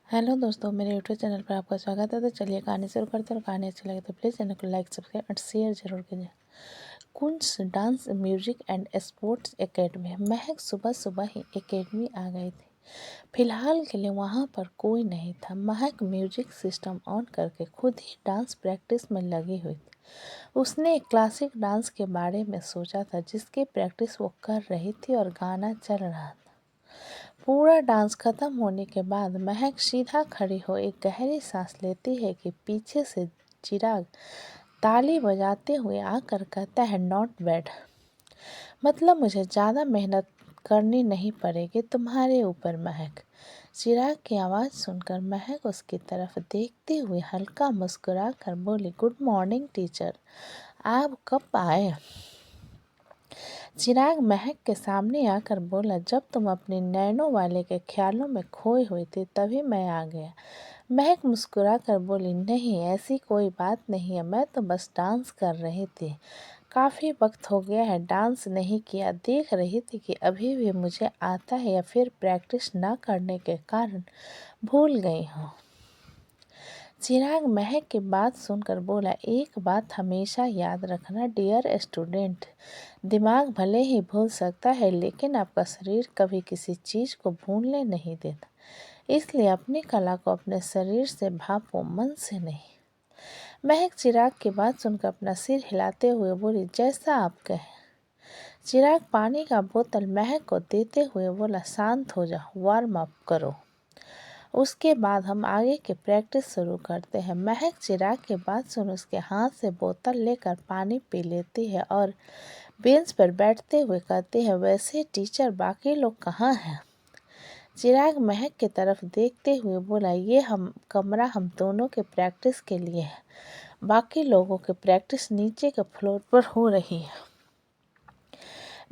Hello दोस्तों, मेरे YouTube channel पर आपका स्वागत है। तो चलिए कहानी शुरू करते हैं। और कहानी अच्छी लगे तो प्लीज़ चैनल को लाइक, सब्सक्राइब और शेयर जरूर कीजिए। Kunj dance music and sports academy. Mahak सुबह सुबह ही एकेडमी आ गई थी। फिलहाल के लिए वहाँ पर कोई नहीं था। महक म्यूजिक सिस्टम ऑन करके खुद ही डांस प्रैक्टिस में लगी हुई थी। उसने एक क्लासिक डांस के बारे में सोचा था जिसकी प्रैक्टिस वो कर रही थी और गाना चल रहा था। पूरा डांस खत्म होने के बाद महक सीधा खड़ी हो एक गहरी सांस लेती है कि पीछे से चिराग ताली बजाते हुए आकर कहता है, नॉट बैड। मतलब मुझे ज़्यादा मेहनत करनी नहीं पड़ेगी तुम्हारे ऊपर महक। चिराग की आवाज़ सुनकर महक उसकी तरफ देखते हुए हल्का मुस्कुरा कर बोली, गुड मॉर्निंग टीचर, आप कब आए? चिराग महक के सामने आकर बोला, जब तुम अपने नैनों वाले के ख्यालों में खोई हुई थी तभी मैं आ गया। महक मुस्कुरा कर बोली, नहीं ऐसी कोई बात नहीं है, मैं तो बस डांस कर रही थी। काफ़ी वक्त हो गया है डांस नहीं किया। देख रही थी कि अभी भी मुझे आता है या फिर प्रैक्टिस ना करने के कारण भूल गई हूँ। चिराग महक की बात सुनकर बोला, एक बात हमेशा याद रखना डियर स्टूडेंट, दिमाग भले ही भूल सकता है लेकिन आपका शरीर कभी किसी चीज़ को भूलने नहीं देता। इसलिए अपनी कला को अपने शरीर से भापो, मन से नहीं। महक चिराग की बात सुनकर अपना सिर हिलाते हुए बोली, जैसा आप कहें। चिराग पानी का बोतल महक को देते हुए बोला, शांत हो जाओ, वार्म अप करो, उसके बाद हम आगे की प्रैक्टिस शुरू करते हैं। महक चिराग की बात सुन उसके हाथ से बोतल लेकर पानी पी लेती है और बेंच पर बैठते हुए कहती है, वैसे टीचर बाकी लोग कहाँ हैं? चिराग महक की तरफ देखते हुए बोला, ये कमरा हम दोनों के प्रैक्टिस के लिए है। बाकी लोगों की प्रैक्टिस नीचे के फ्लोर पर हो रही है।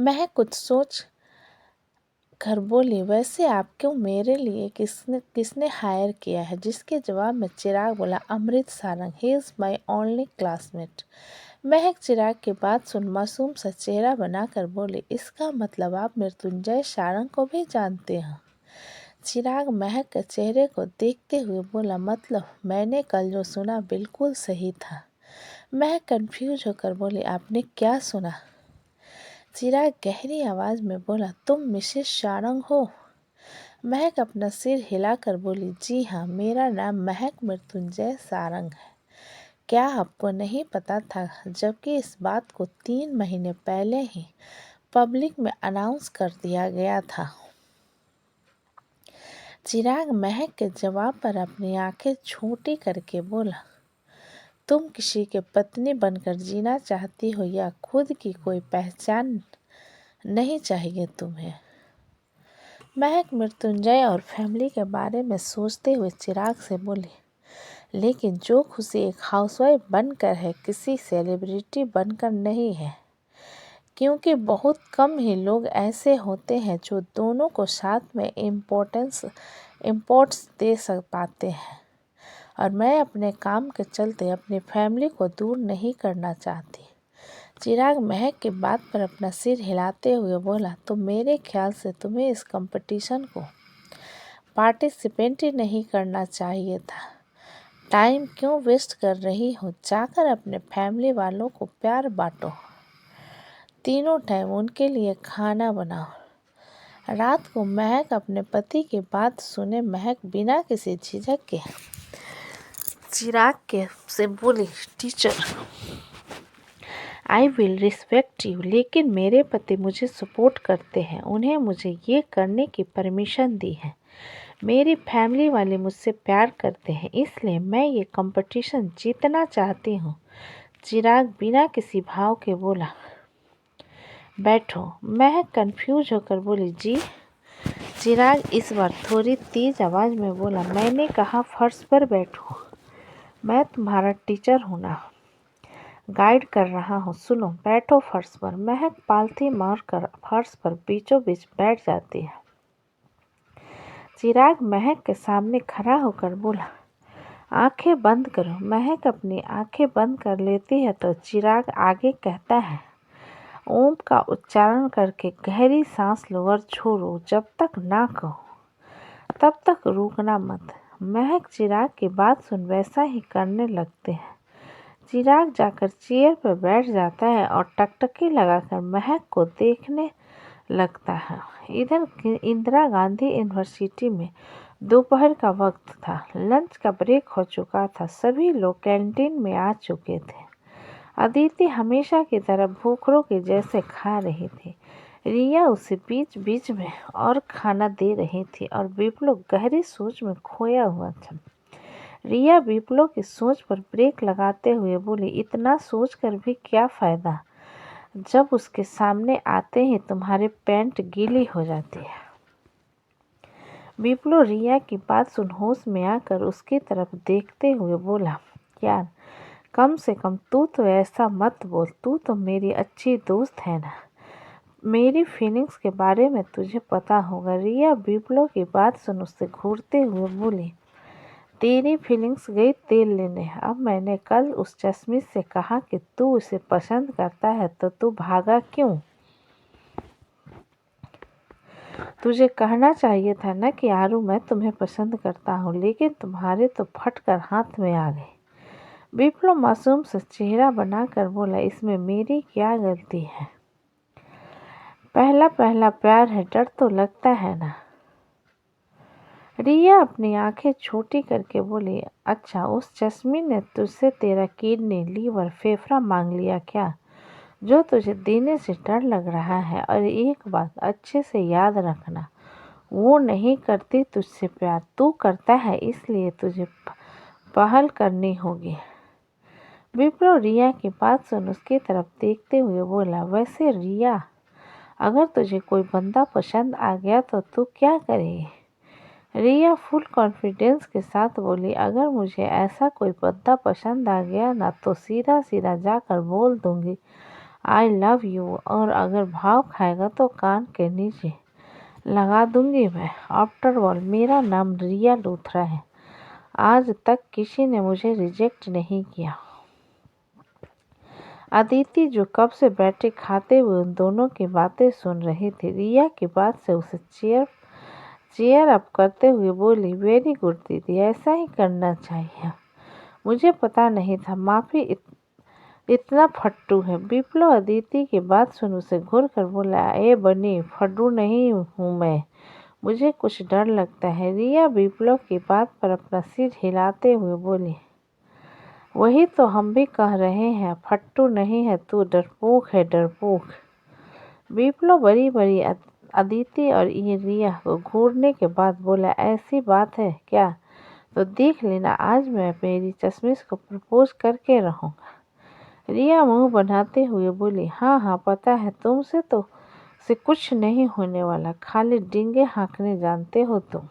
महक कुछ सोच कर बोली, वैसे आपको मेरे लिए किसने हायर किया है? जिसके जवाब में चिराग बोला, Amrit Sarang, he is my only classmate. Mahak Chirag की बात सुन मासूम सा चेहरा बनाकर बोली, इसका मतलब आप मृत्युंजय सारंग को भी जानते हैं? चिराग महक के चेहरे को देखते हुए बोला, मतलब मैंने कल जो सुना बिल्कुल सही था। महक कंफ्यूज होकर बोली, आपने क्या सुना? चिराग गहरी आवाज में बोला, तुम मिसेस सारंग हो? महक अपना सिर हिलाकर बोली, जी हाँ, मेरा नाम महक मृत्युंजय सारंग है। क्या आपको नहीं पता था? जबकि इस बात को 3 महीने पहले ही पब्लिक में अनाउंस कर दिया गया था। चिराग महक के जवाब पर अपनी आंखें छोटी करके बोला, तुम किसी के पत्नी बनकर जीना चाहती हो या खुद की कोई पहचान नहीं चाहिए तुम्हें? महक मृत्युंजय और फैमिली के बारे में सोचते हुए चिराग से बोली, लेकिन जो खुशी एक हाउसवाइफ बनकर है, किसी सेलिब्रिटी बनकर नहीं है। क्योंकि बहुत कम ही लोग ऐसे होते हैं जो दोनों को साथ में इम्पोर्ट्स दे पाते हैं। और मैं अपने काम के चलते अपनी फैमिली को दूर नहीं करना चाहती। चिराग महक की बात पर अपना सिर हिलाते हुए बोला, तो मेरे ख्याल से तुम्हें इस कंपटीशन को पार्टिसिपेट ही नहीं करना चाहिए था। टाइम क्यों वेस्ट कर रही हो? जाकर अपने फैमिली वालों को प्यार बांटो, तीनों टाइम उनके लिए खाना बनाओ। रात को महक अपने पति की बात सुने महक बिना किसी झिझक के चिराग के से बोली, teacher I will respect you, लेकिन मेरे पति मुझे सपोर्ट करते हैं, उन्हें मुझे ये करने की परमिशन दी है। मेरी फैमिली वाले मुझसे प्यार करते हैं, इसलिए मैं ये कंपटीशन जीतना चाहती हूँ। चिराग बिना किसी भाव के बोला, बैठो। महक कंफ्यूज होकर बोली, जी? चिराग इस बार थोड़ी तेज आवाज़ में बोला, मैंने कहा फर्श पर बैठो, मैं तुम्हारा टीचर हूँ ना, गाइड कर रहा हूँ। सुनो, बैठो फर्श पर। महक पालथी मार कर फर्श पर बीचों बीच बैठ जाती है। चिराग महक के सामने खड़ा होकर बोला, आंखें बंद करो। महक अपनी आंखें बंद कर लेती है तो चिराग आगे कहता है, ओम का उच्चारण करके गहरी सांस लो और छोड़ो। जब तक ना कहो तब तक रुकना मत। महक चिराग की बात सुन वैसा ही करने लगते हैं। चिराग जाकर चेयर पर बैठ जाता है और टकटकी लगाकर महक को देखने लगता है। इधर इंदिरा गांधी यूनिवर्सिटी में दोपहर का वक्त था। लंच का ब्रेक हो चुका था। सभी लोग कैंटीन में आ चुके थे। अदिति हमेशा की तरह भूखरों के जैसे खा रही थी। रिया उसे बीच बीच में और खाना दे रही थी और विप्लव गहरी सोच में खोया हुआ था। रिया विप्लव की सोच पर ब्रेक लगाते हुए बोली, इतना सोचकर भी क्या फ़ायदा, जब उसके सामने आते ही तुम्हारे पैंट गीली हो जाती है। विप्लव रिया की बात सुन होश में आकर उसकी तरफ देखते हुए बोला, यार कम से कम तू तो ऐसा मत बोल, तू तो मेरी अच्छी दोस्त है ना, मेरी फीलिंग्स के बारे में तुझे पता होगा। रिया विप्लव की बात सुन उससे घूरते हुए बोली, तेरी फीलिंग्स गई तेल लेने। अब मैंने कल उस चश्मिश से कहा कि तू उसे पसंद करता है तो तू भागा क्यों? तुझे कहना चाहिए था ना कि आरू मैं तुम्हें पसंद करता हूँ, लेकिन तुम्हारे तो फटकर हाथ में आ गए। विप्लव मासूम सा चेहरा बनाकर बोला, इसमें मेरी क्या गलती है? पहला पहला प्यार है, डर तो लगता है ना। रिया अपनी आंखें छोटी करके बोली, अच्छा उस चश्मी ने तुझसे तेरा किडनी, लीवर, फेफड़ा मांग लिया क्या, जो तुझे देने से डर लग रहा है? और एक बात अच्छे से याद रखना, वो नहीं करती तुझसे प्यार, तू करता है, इसलिए तुझे पहल करनी होगी। विप्लव रिया की बात सुन उसकी तरफ देखते हुए बोला, वैसे रिया अगर तुझे कोई बंदा पसंद आ गया तो तू क्या करेगी? रिया फुल कॉन्फिडेंस के साथ बोली, अगर मुझे ऐसा कोई बंदा पसंद आ गया ना तो सीधा सीधा जाकर बोल दूंगी आई लव यू, और अगर भाव खाएगा तो कान के नीचे लगा दूंगी मैं। आफ्टर ऑल मेरा नाम रिया लूथरा है, आज तक किसी ने मुझे रिजेक्ट नहीं किया। अदिति जो कब से बैठे खाते हुए उन दोनों की बातें सुन रही थी, रिया की बात से उसे चेयर अप करते हुए बोली, वेरी गुड दीदी, ऐसा ही करना चाहिए। मुझे पता नहीं था, माफ़ी, इतना फट्टू है। विप्लव अदिति की बात सुन उसे घूर कर बोला, ए बनी, फट्टू नहीं हूँ मैं, मुझे कुछ डर लगता है। रिया विप्लव की बात पर अपना सिर हिलाते हुए बोली, वही तो हम भी कह रहे हैं, फट्टू नहीं है तू, डरपोक है, डरपोक। विप्लव बड़ी बड़ी अदिति और रिया को घूरने के बाद बोला, ऐसी बात है क्या, तो देख लेना, आज मैं मेरी चश्मिश को प्रपोज करके रहूँगा। रिया मुंह बनाते हुए बोली, हाँ हाँ पता है, तुमसे तो से कुछ नहीं होने वाला, खाली डींगे हाँकने जानते हो तुम।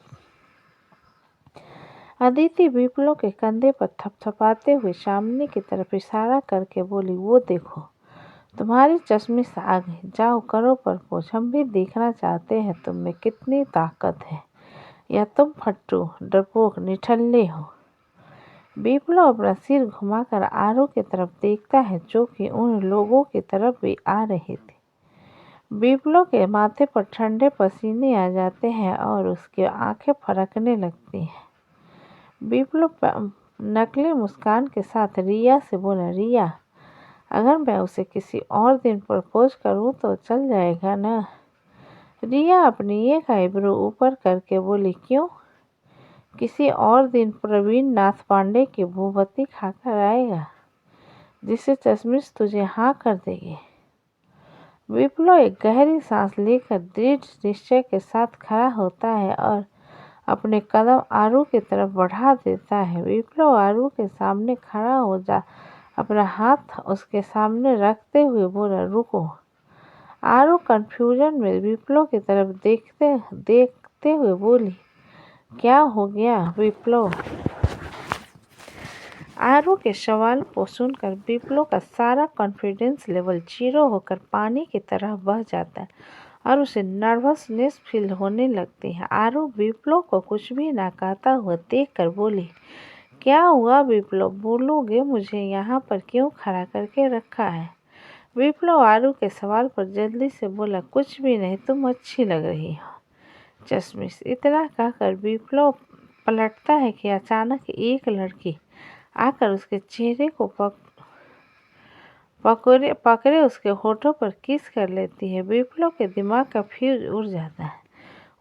अदिति विप्लव के कंधे पर थपथपाते हुए सामने की तरफ इशारा करके बोली, वो देखो तुम्हारी चश्मिश आ गई, जाओ करो प्रपोज, हम भी देखना चाहते हैं तुम में कितनी ताकत है, या तुम फट्टू, डरपोक, निठल्ले हो। विप्लव अपना सिर घुमाकर आरू की तरफ देखता है, जो कि उन लोगों की तरफ भी आ रही थी। विप्लव के माथे पर ठंडे पसीने आ जाते हैं और उसकी आंखें फड़कने लगती हैं। विप्लव नकली मुस्कान के साथ रिया से बोला, रिया अगर मैं उसे किसी और दिन प्रपोज करूं तो चल जाएगा ना? रिया अपनी एक आईब्रो ऊपर करके बोली, क्यों? किसी और दिन प्रवीण नाथ पांडे की भूवती खाकर आएगा, जिससे चश्मिश तुझे हाँ कर देगी। विप्लव एक गहरी सांस लेकर दृढ़ निश्चय के साथ खड़ा होता है और अपने कदम आरू की तरफ बढ़ा देता है। विप्लव आरू के सामने खड़ा हो जा अपना हाथ उसके सामने रखते हुए बोला, रुको। आरू कंफ्यूजन में विप्लव की तरफ देखते हुए बोली, क्या हो गया विप्लव? आरू के सवाल को सुनकर विप्लव का सारा कॉन्फिडेंस लेवल 0 होकर पानी की तरह बह जाता है और उसे नर्वसनेस फील होने लगती है। आरू विप्लव को कुछ भी ना कहता हुआ देखकर बोली, क्या हुआ विप्लव, बोलोगे? मुझे यहाँ पर क्यों खड़ा करके रखा है? विप्लव आरू के सवाल पर जल्दी से बोला, कुछ भी नहीं, तुम अच्छी लग रही हो चश्मिश। इतना कहकर विप्लव पलटता है कि अचानक एक लड़की आकर उसके चेहरे को पकड़े पकड़े उसके होठों पर किस कर लेती है। विप्लव के दिमाग का फ्यूज उड़ जाता है।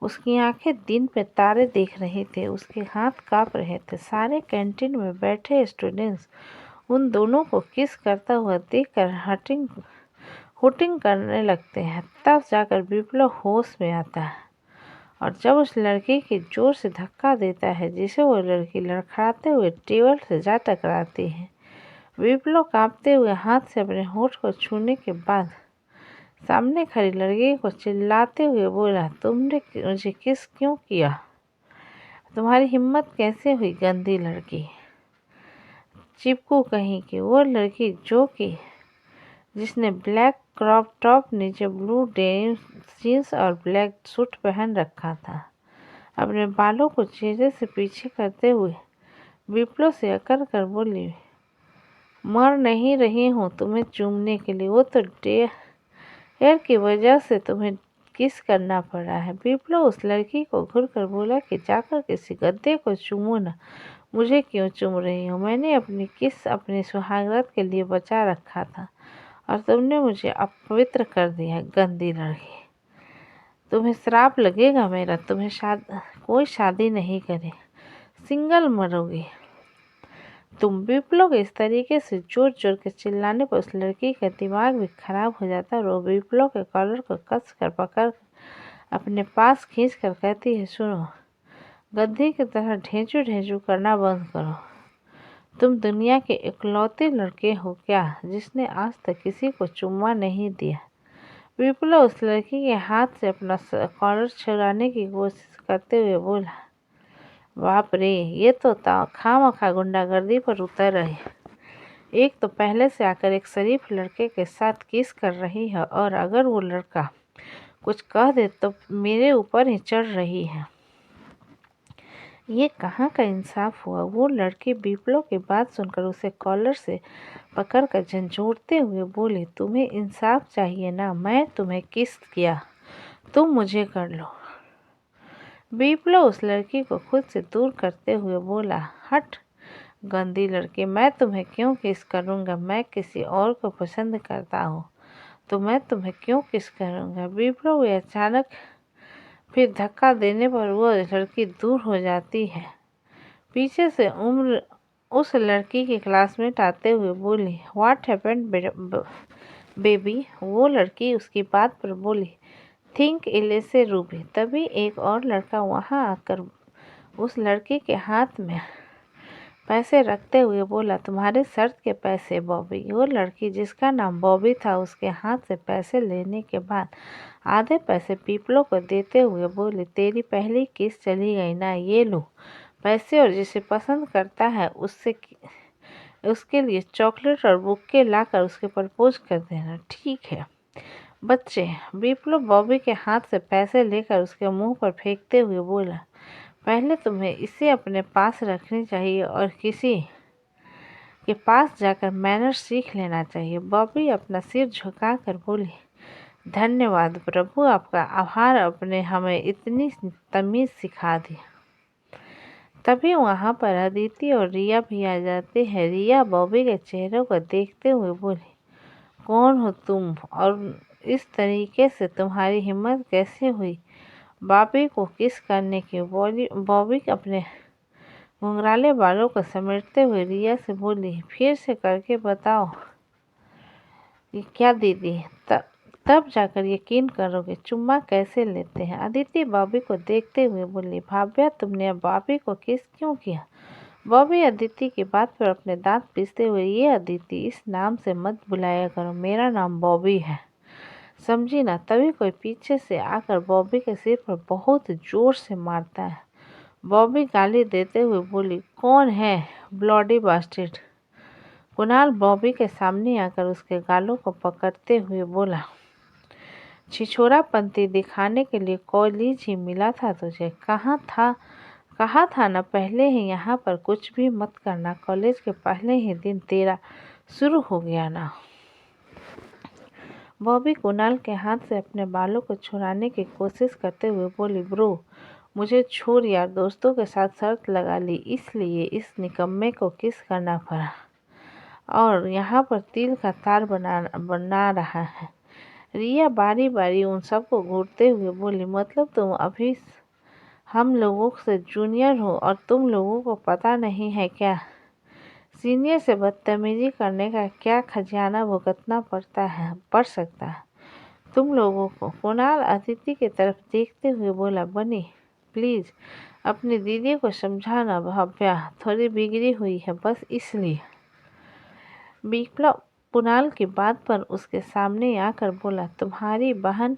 उसकी आंखें दिन पे तारे देख रही थी, उसके हाथ कांप रहे थे। सारे कैंटीन में बैठे स्टूडेंट्स उन दोनों को किस करता हुआ देखकर हुटिंग करने लगते हैं। तब जाकर विप्लव होश में आता है और जब उस लड़की की जोर से धक्का देता है जिसे वो लड़की लड़खड़ाते हुए टेबल से जा टकराती है। विप्लव कांपते हुए हाथ से अपने होठ को छूने के बाद सामने खड़ी लड़की को चिल्लाते हुए बोला, तुमने मुझे किस क्यों किया? तुम्हारी हिम्मत कैसे हुई, गंदी लड़की, चिपकू कहीं की। वो लड़की जिसने ब्लैक क्रॉप टॉप नीचे ब्लू डेनिम जीन्स और ब्लैक सूट पहन रखा था, अपने बालों को चेहरे से पीछे करते हुए विप्लव से अकड़ कर बोली, मर नहीं रही हूँ तुम्हें चूमने के लिए, वो तो डेयर की वजह से तुम्हें किस करना पड़ा है। विप्लव उस लड़की को घूर कर बोला कि जाकर किसी गद्दे को चूमो ना, मुझे क्यों चूम रही हो? मैंने अपनी किस अपनी सुहागरात के लिए बचा रखा था और तुमने मुझे अपवित्र कर दिया। गंदी लड़की, तुम्हें श्राप लगेगा मेरा, तुम्हें कोई शादी नहीं करे, सिंगल मरोगी तुम। विप्लव के इस तरीके से जोर जोर के चिल्लाने पर उस लड़की का दिमाग भी खराब हो जाता है और वो विप्लव के कॉलर को कस कर पकड़ अपने पास खींच कर कहती है, सुनो, गद्दी की तरह ढेंचू ढेंचू करना बंद करो। तुम दुनिया के इकलौते लड़के हो क्या जिसने आज तक किसी को चुम्मा नहीं दिया? विप्लव उस लड़की के हाथ से अपना कॉलर छुड़ाने की कोशिश करते हुए बोला, बाप रे, ये तो खामखा गुंडागर्दी पर उतर रही। एक तो पहले से आकर एक शरीफ लड़के के साथ किस कर रही है और अगर वो लड़का कुछ कह दे तो मेरे ऊपर ही चढ़ रही है। ये कहाँ का इंसाफ हुआ? वो लड़की विप्लव की बात सुनकर उसे कॉलर से पकड़कर झंझोड़ते हुए बोली, तुम्हें इंसाफ चाहिए ना, मैं तुम्हें किस किया, तुम मुझे कर लो। विप्लव उस लड़की को खुद से दूर करते हुए बोला, हट गंदी लड़की, मैं तुम्हें क्यों किस करूँगा? मैं किसी और को पसंद करता हूँ तो मैं तुम्हें क्यों किस करूँगा? विप्लव अचानक फिर धक्का देने पर वो लड़की दूर हो जाती है। पीछे से उस लड़की की क्लासमेट आते हुए बोली, व्हाट हैपेंड बेबी? वो लड़की उसकी बात पर बोली, थिंक इलेसे रूबी। तभी एक और लड़का वहां आकर उस लड़की के हाथ में पैसे रखते हुए बोला, तुम्हारे शर्त के पैसे बॉबी। वो लड़की जिसका नाम बॉबी था उसके हाथ से पैसे लेने के बाद आधे पैसे विप्लव को देते हुए बोली, तेरी पहली किस चली गई ना, ये लो पैसे और जिसे पसंद करता है उसके लिए चॉकलेट और बुक्के लाकर उसके प्रपोज कर देना, ठीक है बच्चे? विप्लव बॉबी के हाथ से पैसे लेकर उसके मुंह पर फेंकते हुए बोला, पहले तुम्हें इसे अपने पास रखनी चाहिए और किसी के पास जाकर मैनर सीख लेना चाहिए। बॉबी अपना सिर झुकाकर बोली, धन्यवाद प्रभु, आपका आभार, आपने हमें इतनी तमीज़ सिखा दी। तभी वहाँ पर अदिति और रिया भी आ जाते हैं। रिया बॉबी के चेहरे को देखते हुए बोली, कौन हो तुम और इस तरीके से तुम्हारी हिम्मत कैसे हुई बॉबी को किस करने की? बॉबी अपने घुंघराले बालों को समेटते हुए रिया से बोली, फिर से करके बताओ ये क्या दीदी, तब जाकर यकीन करोगे चुम्मा कैसे लेते हैं। अदिति बॉबी को देखते हुए बोली, भाभ्या तुमने अब बॉबी को किस क्यों किया? बॉबी अदिति की बात पर अपने दांत पीसते हुए, ये अदिति, इस नाम से मत बुलाया करो, मेरा नाम बॉबी है, समझी ना? तभी कोई पीछे से आकर बॉबी के सिर पर बहुत जोर से मारता है। बॉबी गाली देते हुए बोली, कौन है ब्लडी बास्टर्ड? कुणाल बॉबी के सामने आकर उसके गालों को पकड़ते हुए बोला, छिछोरापंती दिखाने के लिए कॉलेज ही मिला था तुझे? कहा था ना पहले ही यहाँ पर कुछ भी मत करना, कॉलेज के पहले ही दिन तेरा शुरू हो गया ना। बॉबी कुणाल के हाथ से अपने बालों को छुड़ाने की कोशिश करते हुए बोली, ब्रो मुझे छोड़ यार, दोस्तों के साथ शर्त लगा ली, इसलिए इस निकम्मे को किस करना पड़ा और यहाँ पर तिल का तार बना रहा है। रिया बारी बारी उन सबको घूरते हुए बोली, मतलब तुम अभी हम लोगों से जूनियर हो और तुम लोगों को पता नहीं है क्या? सीनियर से बदतमीजी करने का क्या खजाना भुगतना पड़ सकता है तुम लोगों को। कुणाल अदिति की तरफ देखते हुए बोला, बनी प्लीज अपनी दीदी को समझाना, भव्या थोड़ी बिगड़ी हुई है बस इसलिए। विप्लव कुणाल की बात पर उसके सामने आकर बोला, तुम्हारी बहन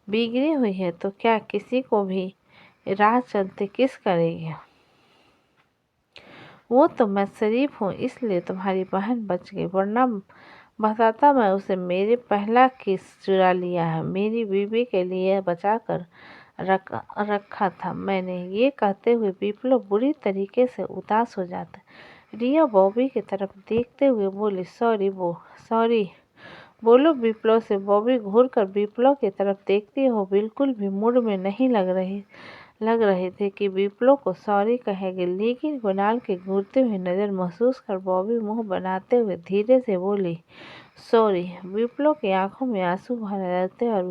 बिगड़ी हुई है तो क्या किसी को भी राह चलते किस करेगी? वो तो मैं शरीफ हूँ इसलिए तुम्हारी बहन बच गई, वरना बताता मैं उसे मेरे पहला किस चुरा लिया है, मेरी बीवी के लिए बचा कर रखा था मैंने। ये कहते हुए विप्लव बुरी तरीके से उदास हो जाता। रिया बॉबी की तरफ देखते हुए बोली, सॉरी बोलो विप्लव से। बॉबी घूर कर विप्लव की तरफ देखती हो बिल्कुल भी मूड में नहीं लग रहे थे कि विप्लव को सॉरी कहेगी, लेकिन कुणाल के घूरते हुए नज़र महसूस कर बॉबी मुंह बनाते हुए धीरे से बोली, सॉरी। विप्लव की आंखों में आंसू भर रहते और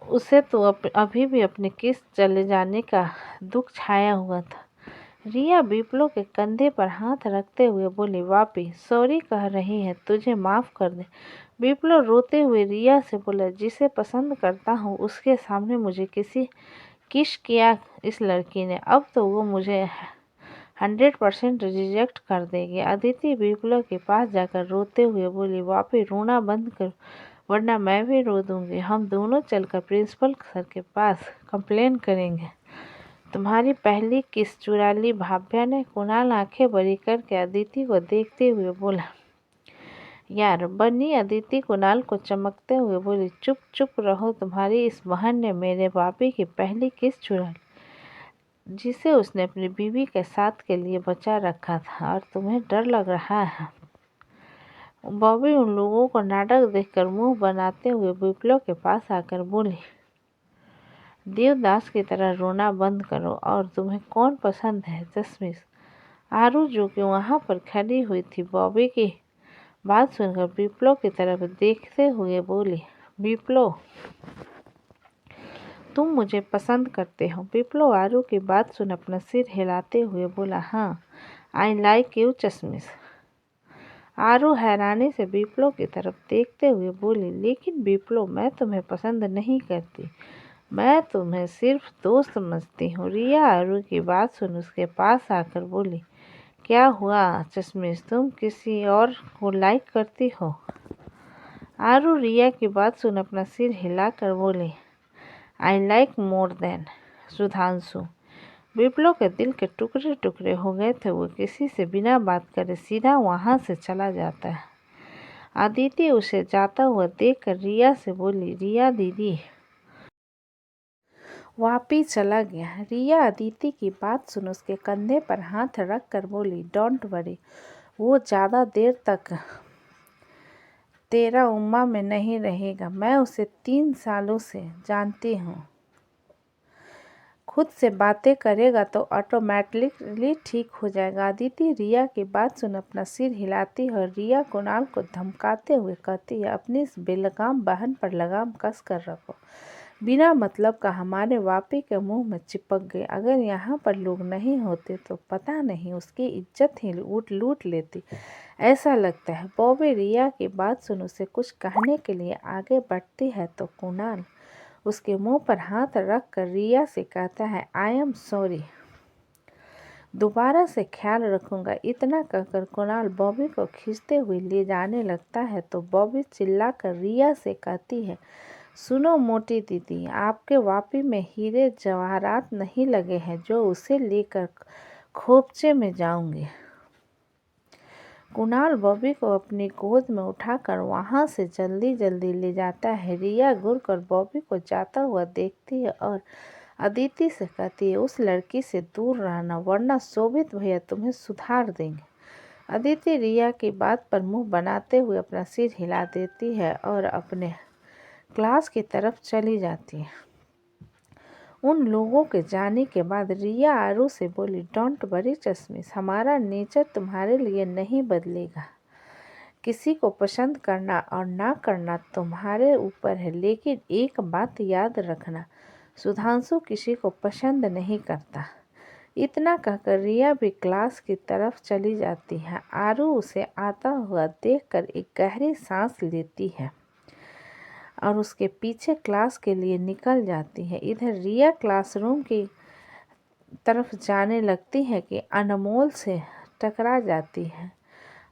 उसे तो अभी भी अपने किस चले जाने का दुख छाया हुआ था। रिया विप्लव के कंधे पर हाथ रखते हुए बोली, वापी सॉरी कह रही है, तुझे माफ़ कर दे। विप्लव रोते हुए रिया से बोला, जिसे पसंद करता हूँ उसके सामने मुझे किस किया इस लड़की ने, अब तो वो मुझे 100% रिजेक्ट कर देगी। अदिति विप्लव के पास जाकर रोते हुए बोली, वापी रोना बंद कर वरना मैं भी रो दूंगी। हम दोनों चलकर प्रिंसिपल सर के पास कंप्लेन करेंगे। तुम्हारी पहली किस चुरा ली भाभ्या ने। कुणाल आंखें बड़ी करके अदिति को देखते हुए बोला, यार बनी। अदिति कुणाल को चमकते हुए बोली, चुप चुप रहो, तुम्हारी इस बहन ने मेरे पापी की पहली किस चुरा ली, जिसे उसने अपनी बीवी के साथ के लिए बचा रखा था, और तुम्हें डर लग रहा है। बॉबी उन लोगों को नाटक देखकर मुंह बनाते हुए विप्लव के पास आकर बोली, देवदास की तरह रोना बंद करो। और तुम्हें कौन पसंद है चश्मिश? आरू जो कि वहां पर खड़ी हुई थी बॉबी की बात सुनकर विप्लव की तरफ देखते हुए बोली, विप्लव तुम मुझे पसंद करते हो? विप्लव आरू की बात सुन अपना सिर हिलाते हुए बोला, हाँ आई लाइक यू चश्मिश। आरू हैरानी से विप्लव की तरफ देखते हुए बोली, लेकिन विप्लव मैं तुम्हें पसंद नहीं करती, मैं तुम्हें सिर्फ दोस्त समझती हूँ। रिया आरू की बात सुन उसके पास आकर बोली, क्या हुआ चश्मिश, तुम किसी और को लाइक करती हो? आरू रिया की बात सुन अपना सिर हिलाकर बोली, I like more than Sudhanshu. Viplav के दिल के टुकड़े टुकड़े हो गए थे। वो किसी से बिना बात करे सीधा वहां से चला जाता है। अदिति उसे जाता हुआ देखकर रिया से बोली, रिया दीदी। वापी चला गया। रिया अदिति की बात सुन उसके कंधे पर हाथ रख कर बोली, डोंट वरी, वो ज़्यादा देर तक तेरा उम्मा में नहीं रहेगा। मैं उसे 3 सालों से जानती हूँ। खुद से बातें करेगा तो ऑटोमेटिकली ठीक हो जाएगा। अदिति रिया की बात सुन अपना सिर हिलाती है और रिया कुणाल को धमकाते हुए कहती है, अपनी इस बेलगाम बहन पर लगाम कस कर रखो। बिना मतलब का हमारे वापी के मुंह में चिपक गए। अगर यहाँ पर लोग नहीं होते तो पता नहीं उसकी इज्जत ही लूट लेती, ऐसा लगता है। बॉबी रिया की बात सुन उसे कुछ कहने के लिए आगे बढ़ती है तो कुणाल उसके मुंह पर हाथ रख कर रिया से कहता है, आई एम सॉरी, दोबारा से ख्याल रखूंगा। इतना कहकर कुणाल बॉबी को खींचते हुए ले जाने लगता है तो बॉबी चिल्लाकर रिया से कहती है, सुनो मोटी दीदी, आपके वापी में हीरे जवाहरात नहीं लगे हैं जो उसे लेकर खोपचे में जाऊंगी। कुणाल बॉबी को अपनी गोद में उठाकर वहां से जल्दी जल्दी ले जाता है। रिया घूर कर बॉबी को जाता हुआ देखती है और अदिति से कहती है, उस लड़की से दूर रहना वरना शोभित भैया तुम्हें सुधार देंगे। अदिति रिया की बात पर मुंह बनाते हुए अपना सिर हिला देती है और अपने क्लास की तरफ चली जाती है। उन लोगों के जाने के बाद रिया आरू से बोली, डोंट वरी चश्मिश, हमारा नेचर तुम्हारे लिए नहीं बदलेगा। किसी को पसंद करना और ना करना तुम्हारे ऊपर है, लेकिन एक बात याद रखना, सुधांशु किसी को पसंद नहीं करता। इतना कहकर रिया भी क्लास की तरफ चली जाती है। आरू उसे आता हुआ देखकर एक गहरी सांस लेती है और उसके पीछे क्लास के लिए निकल जाती है। इधर रिया क्लासरूम की तरफ जाने लगती है कि अनमोल से टकरा जाती है।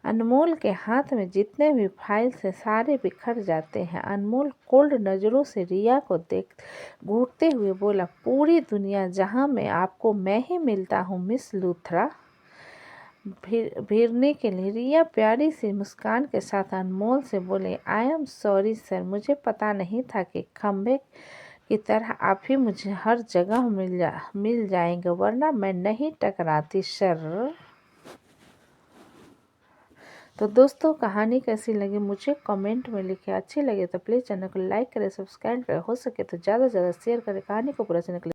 अनमोल के हाथ में जितने भी फाइल थे सारे बिखर जाते हैं। अनमोल कोल्ड नज़रों से रिया को देख घूरते हुए बोला, पूरी दुनिया जहां में आपको मैं ही मिलता हूँ मिस लूथरा। भिड़ने के लिए रिया प्यारी सी मुस्कान के साथ अनमोल से बोले, आई एम सॉरी सर, मुझे पता नहीं था कि खंबे की तरह आप ही मुझे हर जगह मिल जाएंगे, वरना मैं नहीं टकराती सर। तो दोस्तों कहानी कैसी लगी मुझे कमेंट में लिखें। अच्छी लगे तो प्लीज़ चैनल को लाइक करें, सब्सक्राइब करें, हो सके तो ज़्यादा से ज़्यादा शेयर करें। कहानी को पूरा सुनने के लिए